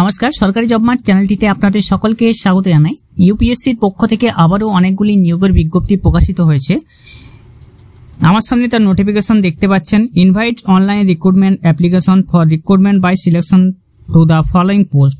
নমস্কার, সরকারি job mart চ্যানেলটিতে আপনাদের সকলকে স্বাগত জানাই। ইউপিএসসির পক্ষ থেকে আবারও অনেকগুলি নিয়োগের বিজ্ঞপ্তি প্রকাশিত হয়েছে। আমার সামনে তার নোটিফিকেশন দেখতে পাচ্ছেন। Invite online recruitment application for recruitment by selection to the following post.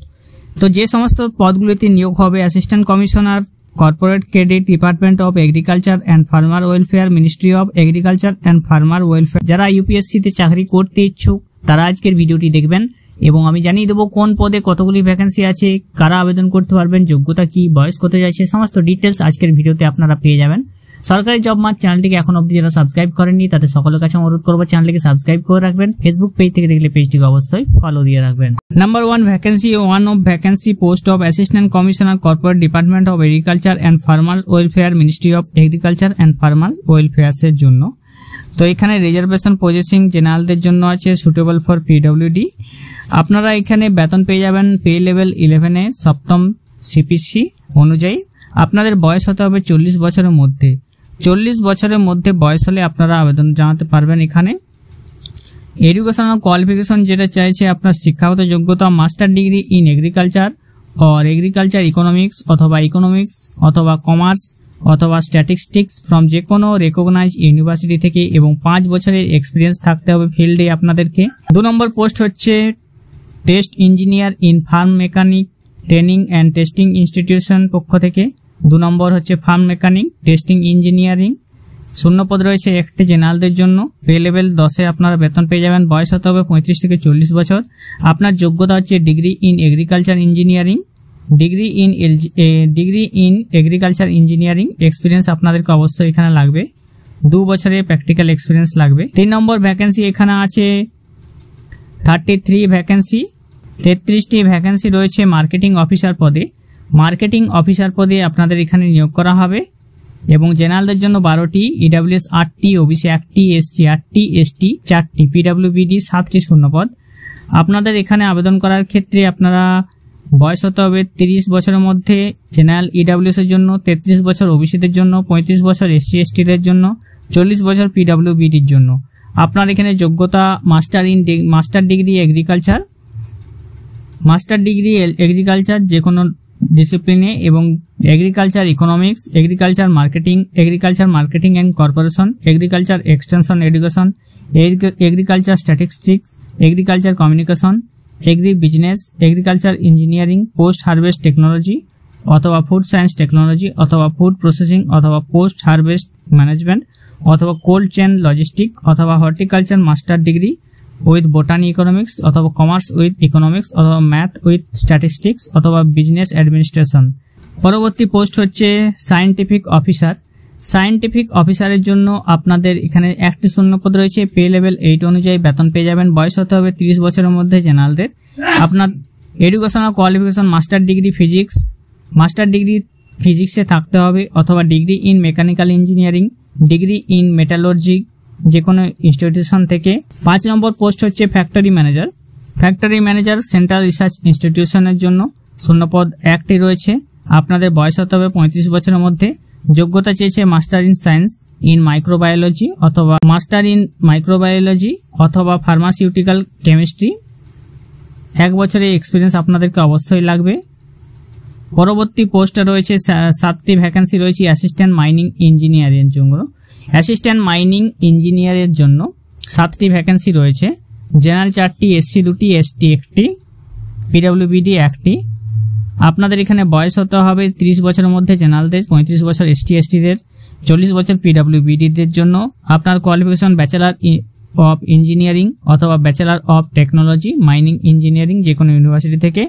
তো যে সমস্ত পদগুলিতে নিয়োগ হবে: assistant commissioner, corporate credit, department of agriculture and farmer welfare, ministry of agriculture and farmer welfare. যারা ইউপিএসসিতে চাকরি করতে ইচ্ছুক তারা আজকের ভিডিওটি দেখবেন এবং আমি জানিয়ে দেবো কোন পদে কতগুলি ভ্যাকেন্সি আছে, কারা আবেদন করতে পারবেন, যোগ্যতা কি, বয়স কত যাচ্ছে, সমস্ত ডিটেলস আজকের ভিডিওতে আপনারা পেয়ে যাবেন। সরকারি জব মার্ট চ্যানেলটিকে এখন অবধি যারা সাবস্ক্রাইব করেননি তাদের সকলের কাছে অনুরোধ করবো চ্যানেলটিকে সাবস্ক্রাইব করে রাখবেন। ফেসবুক পেজ থেকে দেখলে পেজটিকে অবশ্যই ফলো দিয়ে রাখবেন। Number 1 vacancy, one of vacancy post of assistant commissioner, corporate department of agriculture and farmer welfare, ministry of agriculture and farmer ওয়েলফেয়ার্সের জন্য। তো এখানে রিজার্ভেশন পজিশন জেনারেলদের জন্য আছে, সুটেবল ফর পিডব্লিউডি। আপনারা এখানে বেতন পেয়ে যাবেন পে লেভেল 11-এ সপ্তম সিপিসি অনুযায়ী। আপনাদের বয়স হতে হবে 40 বছরের মধ্যে। 40 বছরের মধ্যে বয়স হলে আপনারা আবেদন জানাতে পারবেন। এখানে এডুকেশনাল কোয়ালিফিকেশন যেটা চাইছে, আপনার শিক্ষাগত যোগ্যতা master degree in agriculture or agriculture economics অথবা কমার্স অথবা স্ট্যাটিস্টিক্স ফ্রম যে কোনো রেকগনাইজ ইউনিভার্সিটি থেকে এবং 5 বছরের এক্সপিরিয়েন্স থাকতে হবে ফিল্ডে আপনাদেরকে। 2 নম্বর পোস্ট হচ্ছে test engineer in farm mechanic training and testing institution পক্ষ থেকে। 2 নম্বর হচ্ছে ফার্ম মেকানিক টেস্টিং ইঞ্জিনিয়ারিং। শূন্যপদ রয়েছে একটি জেনারেলদের জন্য। পে লেভেল 10-এ আপনারা বেতন পেয়ে যাবেন। বয়স হতে হবে 35 থেকে 40 বছর। আপনার যোগ্যতা হচ্ছে degree in agriculture engineering, degree in agriculture engineering. Experience আপনাদেরকে অবশ্যই এখানে লাগবে, 2 বছরের প্র্যাকটিক্যাল এক্সপিরিয়েন্স লাগবে। 3 নম্বর ভ্যাকেন্সি এখানে আছে 33 ভ্যাকেন্সি, 33টি ভ্যাকেন্সি রয়েছে মার্কেটিং অফিসার পদে। মার্কেটিং অফিসার পদে আপনাদের এখানে নিয়োগ করা হবে এবং জেনারেলদের জন্য 12টি, ইডব্লিউএস 8টি, ওবিসি 1টি, এসসি 8টি, এসটি 4টি, পিডব্লিউবিডি 7টি শূন্যপদ। আপনাদের এখানে আবেদন করার ক্ষেত্রে আপনারা বয়স হতে হবে 30 বছরের মধ্যে জেনারেল ইডব্লিউএস এর জন্য, 33 বছর ওবিসিদের জন্য, 35 বছর এসসি এসটিদের জন্য, 40 বছর পিডব্লিউবিডির জন্য। আপনার এখানে যোগ্যতা মাস্টার ডিগ্রি এগ্রিকালচার যে কোনো ডিসিপ্লিনে এবং agriculture economics, agriculture marketing and corporation, agriculture extension education, agriculture statistics, agriculture communication, agri business, agriculture engineering, post harvest technology অথবা ফুড সায়েন্স টেকনোলজি অথবা ফুড প্রসেসিং অথবা পোস্ট হারভেস্ট ম্যানেজমেন্ট অথবা cold chain logistic অথবা horticulture master degree with botany economics অথবা commerce with economics অথবা math with statistics অথবা business administration. পরবর্তী post হচ্ছে সায়েন্টিফিক অফিসার। সায়েন্টিফিক অফিসারের জন্য আপনাদের এখানে একটি শূন্যপদ রয়েছে। পে লেভেল 8 অনুযায়ী বেতন পেয়ে যাবেন। বয়স হতে হবে 30 বছরের মধ্যে জেনারেলদের। আপনার এডুকেশনাল কোয়ালিফিকেশন মাস্টার ডিগ্রি ফিজিক্সে থাকতে হবে অথবা degree in mechanical engineering, degree in metallurgy যে কোনো ইনস্টিটিউশন থেকে। 5 নম্বর পোস্ট হচ্ছে ফ্যাক্টরি ম্যানেজার সেন্ট্রাল রিসার্চ ইনস্টিটিউশনের জন্য। শূন্যপদ 1টি রয়েছে। আপনাদের বয়স হতে হবে 35 বছরের মধ্যে। যোগ্যতা চেয়েছে master in science in microbiology অথবা ফার্মাসিউটিক্যাল কেমিস্ট্রি। 1 বছরের এক্সপিরিয়েন্স আপনাদেরকে অবশ্যই লাগবে। পরবর্তী পোস্টে রয়েছে 7টি ভ্যাকেন্সি রয়েছে অ্যাসিস্ট্যান্ট মাইনিং ইঞ্জিনিয়ারের জন্য। 7টি ভ্যাকেন্সি রয়েছে। জেনারেল 4টি, এসসি 2টি, এসটি 1টি, পিডব্লিউবিডি 1টি। আপনাদের এখানে বয়স হতে হবে 30 বছরের মধ্যে জেনারেলদের, 35 বছর এসটি এসটিদের, 40 বছর পিডব্লিউবিডিদের জন্য। আপনার কোয়ালিফিকেশন ব্যাচেলার অফ ইঞ্জিনিয়ারিং অথবা bachelor of technology mining engineering যে কোনো ইউনিভার্সিটি থেকে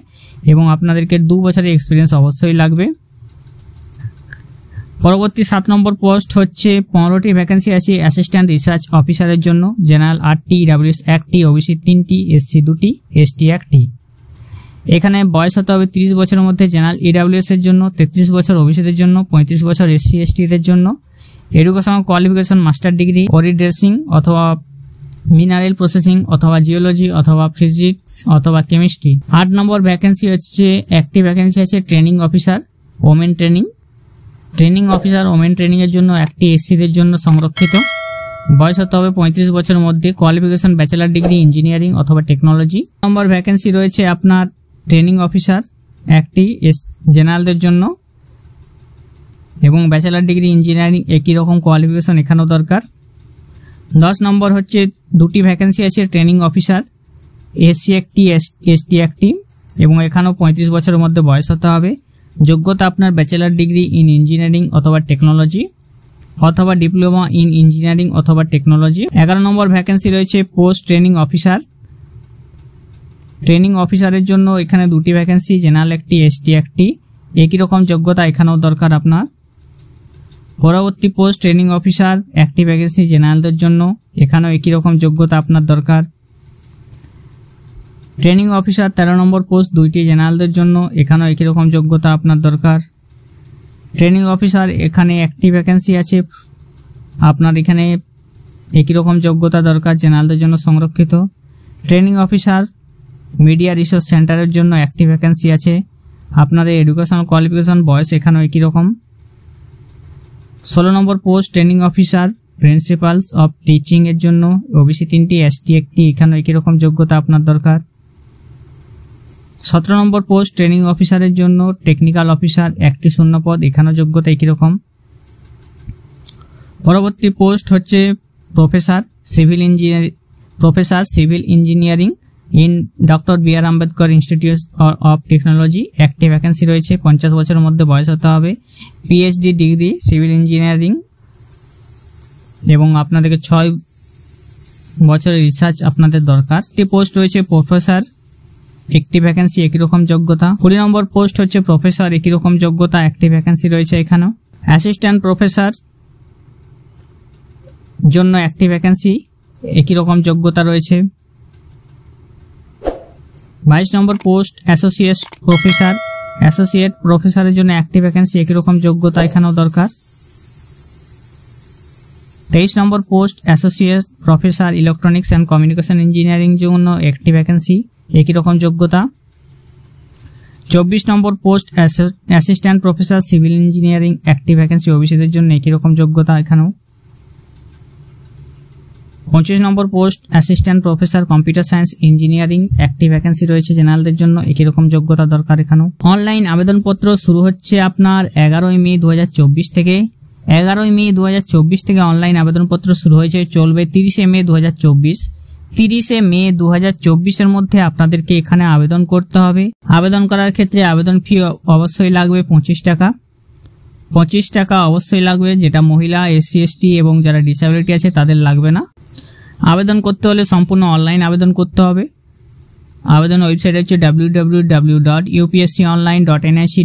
এবং আপনাদেরকে 2 বছরের এক্সপিরিয়েন্স অবশ্যই লাগবে। পরবর্তী 7 নম্বর পোস্ট হচ্ছে 15টি ভ্যাকেন্সি আছে অ্যাসিস্ট্যান্ট রিসার্চ অফিসারের জন্য। জেনারেল 8টি, ইডব্লিউএস 1টি, ওবিসি 3টি, এসসি 2টি, এসটি 1টি। এখানে বয়স হতে হবে 30 বছরের মধ্যে জেনারেল ইডব্লিউএস এর জন্য, 33 বছর ওবিসিদের জন্য, 35 বছর এসসি এসটিদের জন্য। এডুকেশনাল কোয়ালিফিকেশন মাস্টার ডিগ্রি ওরি ড্রেসিং অথবা মিনারেল প্রসেসিং অথবা জিওলজি অথবা ফিজিক্স অথবা কেমিস্ট্রি। 8 নম্বর ভ্যাকেন্সি হচ্ছে একটি ভ্যাকেন্সি আছে ট্রেনিং অফিসার ওমেন ট্রেনিং এর জন্য, একটি এসসিদের জন্য সংরক্ষিত। বয়স হতে হবে 35 বছরের মধ্যে। কোয়ালিফিকেশন ব্যাচেলার ডিগ্রি ইঞ্জিনিয়ারিং অথবা টেকনোলজি। নম্বর ভ্যাকেন্সি রয়েছে আপনার ট্রেনিং অফিসার একটি জেনারেলদের জন্য, এবং ব্যাচেলার ডিগ্রি ইঞ্জিনিয়ারিং একই রকম কোয়ালিফিকেশন এখানেও দরকার। 10 নম্বর হচ্ছে 2টি ভ্যাকেন্সি আছে ট্রেনিং অফিসার, এসসি একটি এসটি একটি, এবং এখানেও 35 বছরের মধ্যে বয়স হতে হবে। যোগ্যতা আপনার ব্যাচেলার ডিগ্রি ইন ইঞ্জিনিয়ারিং অথবা টেকনোলজি অথবা ডিপ্লোমা ইন ইঞ্জিনিয়ারিং অথবা টেকনোলজি। 11 নম্বর ভ্যাকেন্সি রয়েছে পোস্ট ট্রেনিং অফিসার। ট্রেনিং অফিসারের জন্য এখানে 2টি ভ্যাকেন্সি, জেনারেল একটি এসটি একটি, একই রকম যোগ্যতা এখানেও দরকার আপনার। পরবর্তী পোস্ট ট্রেনিং অফিসার একটি ভ্যাকেন্সি জেনারেলদের জন্য, এখানেও একই রকম যোগ্যতা আপনার দরকার। ট্রেনিং অফিসার 13 নম্বর পোস্ট 2টি জেনারেলদের জন্য, এখানেও একই রকম যোগ্যতা আপনার দরকার। ট্রেনিং অফিসার এখানে একটি ভ্যাকেন্সি আছে, আপনার এখানে একই রকম যোগ্যতা দরকার, জেনারেলদের জন্য সংরক্ষিত। ট্রেনিং অফিসার মিডিয়া রিসোর্স সেন্টারের জন্য একটি ভ্যাকেন্সি আছে, আপনাদের এডুকেশনাল কোয়ালিফিকেশন বয়স এখানেও একই রকম। 16 number post training officer principals of teaching এর জন্য, ওবিসি 3টি, এসটি একটি, এখানেও একই রকম যোগ্যতা আপনার দরকার। 17 নম্বর পোস্ট ট্রেনিং অফিসারের জন্য টেকনিক্যাল অফিসার একটি শূন্য পদ, এখানেও যোগ্যতা একই রকম। পরবর্তী পোস্ট হচ্ছে professor civil engineering in doctor B.R.. Ambedkar institute of technology, একটি ভ্যাকেন্সি রয়েছে, 50 বছরের মধ্যে বয়স হতে হবে, পিএইচডি ডিগ্রি সিভিল ইঞ্জিনিয়ারিং, এবং আপনাদেরকে 6 বছরের রিসার্চ আপনাদের দরকার। একটি পোস্ট রয়েছে প্রফেসর, একটি ভ্যাকেন্সি, একই রকম যোগ্যতা। 20 নম্বর পোস্ট হচ্ছে প্রফেসর, একই রকম যোগ্যতা, একটি ভ্যাকেন্সি রয়েছে এখানেও। অ্যাসিস্ট্যান্ট প্রফেসর জন্য একটি ভ্যাকেন্সি, একই রকম যোগ্যতা রয়েছে। 22 নম্বর পোস্ট অ্যাসোসিয়েট প্রফেসরের জন্য একটি ভ্যাকেন্সি, একই রকম যোগ্যতা এখানেও দরকার। 23 number post associate professor electronics and communication engineering জন্য একটি ভ্যাকেন্সি, একই রকম যোগ্যতা। 24 number post assistant professor civil engineering, একটি ভ্যাকেন্সি, ওবিসিদের জন্য একই রকম যোগ্যতা এখানেও। 25 number post assistant professor computer science engineering, একটি ভ্যাকেন্সি রয়েছে, জেনারেলদের জন্য একই রকম যোগ্যতা দরকার এখানেও। অনলাইন আবেদনপত্র শুরু হচ্ছে আপনার 11ই মে 2024 থেকে। 11ই মে 2024 থেকে অনলাইন আবেদনপত্র শুরু হয়েছে, চলবে 30শে মে 2024। 30শে মে 2024 মধ্যে আপনাদেরকে এখানে আবেদন করতে হবে। আবেদন করার ক্ষেত্রে আবেদন ফি অবশ্যই লাগবে 25 টাকা। 25 টাকা অবশ্যই লাগবে, যেটা মহিলা, এসসি এসটি এবং যারা ডিসেবিলিটি আছে তাদের লাগবে না। আবেদন করতে হলে সম্পূর্ণ অনলাইন আবেদন করতে হবে। আবেদন ওয়েবসাইট হচ্ছে www.upsconline.nic